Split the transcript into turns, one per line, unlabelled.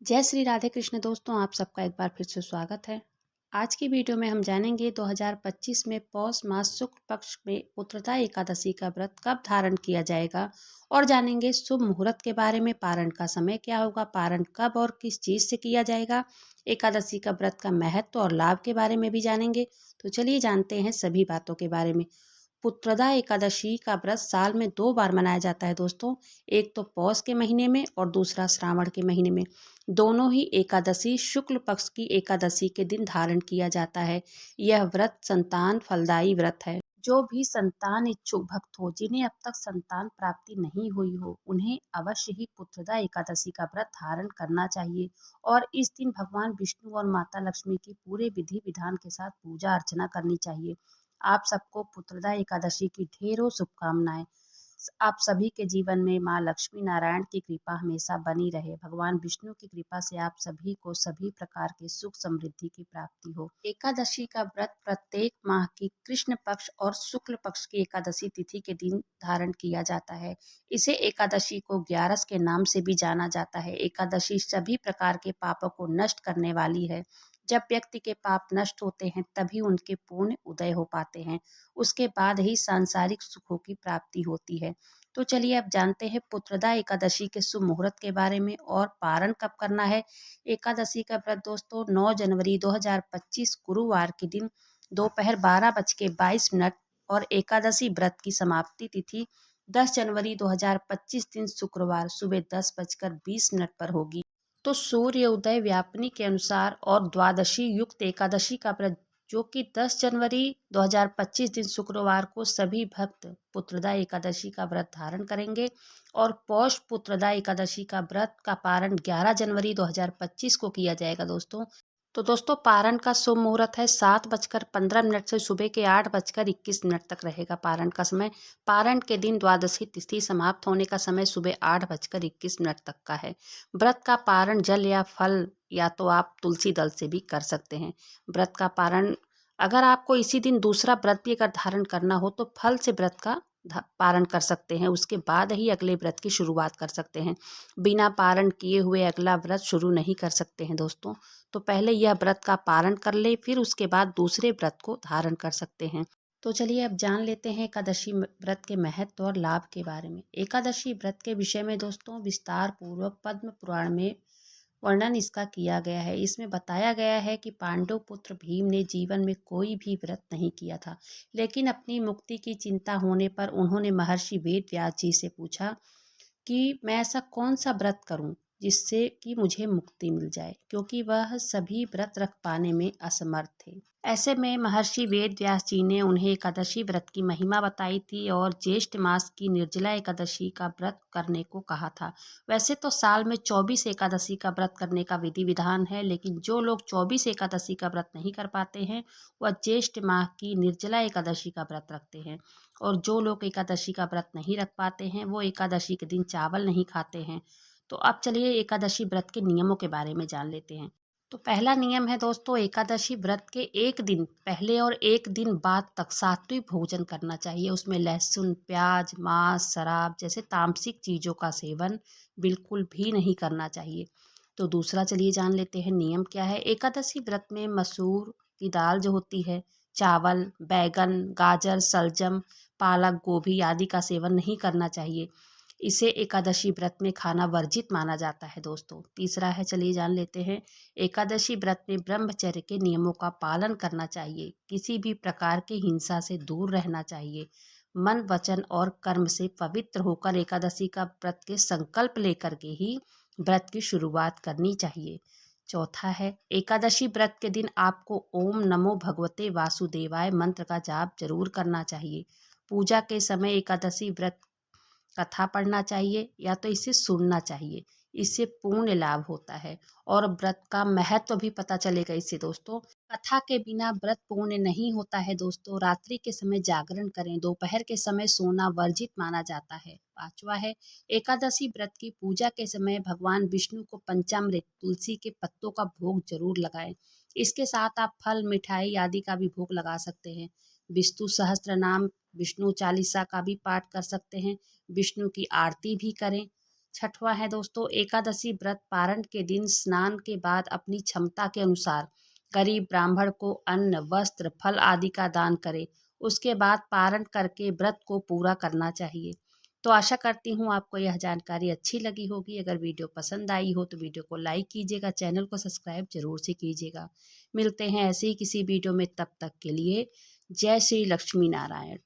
जय श्री राधे कृष्ण दोस्तों, आप सबका एक बार फिर से स्वागत है। आज की वीडियो में हम जानेंगे 2025 में पौष मास शुक्ल पक्ष में उत्तरदा एकादशी का व्रत कब धारण किया जाएगा और जानेंगे शुभ मुहूर्त के बारे में। पारण का समय क्या होगा, पारण कब और किस चीज़ से किया जाएगा, एकादशी का व्रत का महत्व और लाभ के बारे में भी जानेंगे। तो चलिए जानते हैं सभी बातों के बारे में। पुत्रदा एकादशी का व्रत साल में 2 बार मनाया जाता है दोस्तों। एक तो पौष के महीने में और दूसरा श्रावण के महीने में। दोनों ही एकादशी शुक्ल पक्ष की एकादशी के दिन धारण किया जाता है। यह व्रत संतान फलदायी व्रत है। जो भी संतान इच्छुक भक्त हो, जिन्हें अब तक संतान प्राप्ति नहीं हुई हो, उन्हें अवश्य ही पुत्रदा एकादशी का व्रत धारण करना चाहिए। और इस दिन भगवान विष्णु और माता लक्ष्मी की पूरे विधि विधान के साथ पूजा अर्चना करनी चाहिए। आप सबको पुत्रदा एकादशी की ढेरों शुभकामनाएं। आप सभी के जीवन में माँ लक्ष्मी नारायण की कृपा हमेशा बनी रहे। भगवान विष्णु की कृपा से आप सभी को सभी प्रकार के सुख समृद्धि की प्राप्ति हो। एकादशी का व्रत प्रत्येक माह की कृष्ण पक्ष और शुक्ल पक्ष की एकादशी तिथि के दिन धारण किया जाता है। इसे एकादशी को ग्यारस के नाम से भी जाना जाता है। एकादशी सभी प्रकार के पापों को नष्ट करने वाली है। जब व्यक्ति के पाप नष्ट होते हैं तभी उनके पूर्ण उदय हो पाते हैं। उसके बाद ही सांसारिक सुखों की प्राप्ति होती है। तो चलिए अब जानते हैं पुत्रदा एकादशी के शुभ मुहूर्त के बारे में और पारण कब करना है। एकादशी का व्रत दोस्तों 9 जनवरी 2025 गुरुवार के दिन दोपहर 12:22 और एकादशी व्रत की समाप्ति तिथि 10 जनवरी 2025 दिन शुक्रवार सुबह 10:20 पर होगी। तो सूर्य उदय व्यापनी के अनुसार और द्वादशी युक्त एकादशी का व्रत जो कि 10 जनवरी 2025 दिन शुक्रवार को सभी भक्त पुत्रदा एकादशी का व्रत धारण करेंगे। और पौष पुत्रदा एकादशी का व्रत का पारण 11 जनवरी 2025 को किया जाएगा दोस्तों। तो दोस्तों पारण का शुभ मुहूर्त है 7:15 से सुबह के 8:21 तक रहेगा पारण का समय। पारण के दिन द्वादशी तिथि समाप्त होने का समय सुबह 8:21 तक का है। व्रत का पारण जल या फल या तो आप तुलसी दल से भी कर सकते हैं। व्रत का पारण अगर आपको इसी दिन दूसरा व्रत भी अगर धारण करना हो तो फल से व्रत का पारण कर सकते हैं। उसके बाद ही अगले व्रत की शुरुआत कर सकते हैं। बिना पारण किए हुए अगला व्रत शुरू नहीं कर सकते हैं दोस्तों। तो पहले यह व्रत का पारण कर ले, फिर उसके बाद दूसरे व्रत को धारण कर सकते हैं। तो चलिए अब जान लेते हैं एकादशी व्रत के महत्व और लाभ के बारे में। एकादशी व्रत के विषय में दोस्तों विस्तार पूर्वक पद्म पुराण में वर्णन इसका किया गया है। इसमें बताया गया है कि पांडव पुत्र भीम ने जीवन में कोई भी व्रत नहीं किया था, लेकिन अपनी मुक्ति की चिंता होने पर उन्होंने महर्षि वेद व्यास जी से पूछा कि मैं ऐसा कौन सा व्रत करूं जिससे कि मुझे मुक्ति मिल जाए, क्योंकि वह सभी व्रत रख पाने में असमर्थ थे। ऐसे में महर्षि वेद व्यास जी ने उन्हें एकादशी व्रत की महिमा बताई थी और ज्येष्ठ मास की निर्जला एकादशी का व्रत करने को कहा था। वैसे तो साल में 24 एकादशी का व्रत करने का विधि विधान है, लेकिन जो लोग 24 एकादशी का व्रत नहीं कर पाते हैं वह ज्येष्ठ माह की निर्जला एकादशी का व्रत रखते हैं। और जो लोग एकादशी का व्रत नहीं रख पाते हैं वो एकादशी के दिन चावल नहीं खाते हैं। तो अब चलिए एकादशी व्रत के नियमों के बारे में जान लेते हैं। तो पहला नियम है दोस्तों, एकादशी व्रत के एक दिन पहले और एक दिन बाद तक सात्विक भोजन करना चाहिए। उसमें लहसुन, प्याज, मांस, शराब जैसे तामसिक चीज़ों का सेवन बिल्कुल भी नहीं करना चाहिए। तो दूसरा चलिए जान लेते हैं नियम क्या है। एकादशी व्रत में मसूर की दाल जो होती है, चावल, बैगन, गाजर, सलजम, पालक, गोभी आदि का सेवन नहीं करना चाहिए। इसे एकादशी व्रत में खाना वर्जित माना जाता है दोस्तों। तीसरा है, चलिए जान लेते हैं, एकादशी व्रत में ब्रह्मचर्य के नियमों का पालन करना चाहिए। किसी भी प्रकार की हिंसा से दूर रहना चाहिए। मन, वचन और कर्म से पवित्र होकर एकादशी का व्रत के संकल्प लेकर के ही व्रत की शुरुआत करनी चाहिए। चौथा है, एकादशी व्रत के दिन आपको ओम नमो भगवते वासुदेवाय मंत्र का जाप जरूर करना चाहिए। पूजा के समय एकादशी व्रत कथा पढ़ना चाहिए या तो इसे सुनना चाहिए। इससे पुण्य लाभ होता है और व्रत का महत्व भी पता चलेगा इससे दोस्तों। कथा के बिना व्रत पूर्ण नहीं होता है दोस्तों। रात्रि के समय जागरण करें, दोपहर के समय सोना वर्जित माना जाता है। पांचवा है, एकादशी व्रत की पूजा के समय भगवान विष्णु को पंचामृत तुलसी के पत्तों का भोग जरूर लगाएं। इसके साथ आप फल, मिठाई आदि का भी भोग लगा सकते हैं। विष्णु सहस्त्र नाम, विष्णु चालीसा का भी पाठ कर सकते हैं। विष्णु की आरती भी करें। छठवां है दोस्तों एकादशी व्रत। पारण के दिन स्नान के बाद अपनी क्षमता के अनुसार गरीब ब्राह्मण को अन्न, वस्त्र, फल आदि का दान करें। उसके बाद पारण करके व्रत को पूरा करना चाहिए। तो आशा करती हूँ आपको यह जानकारी अच्छी लगी होगी। अगर वीडियो पसंद आई हो तो वीडियो को लाइक कीजिएगा, चैनल को सब्सक्राइब जरूर से कीजिएगा। मिलते हैं ऐसे ही किसी वीडियो में, तब तक के लिए जय श्री लक्ष्मी नारायण।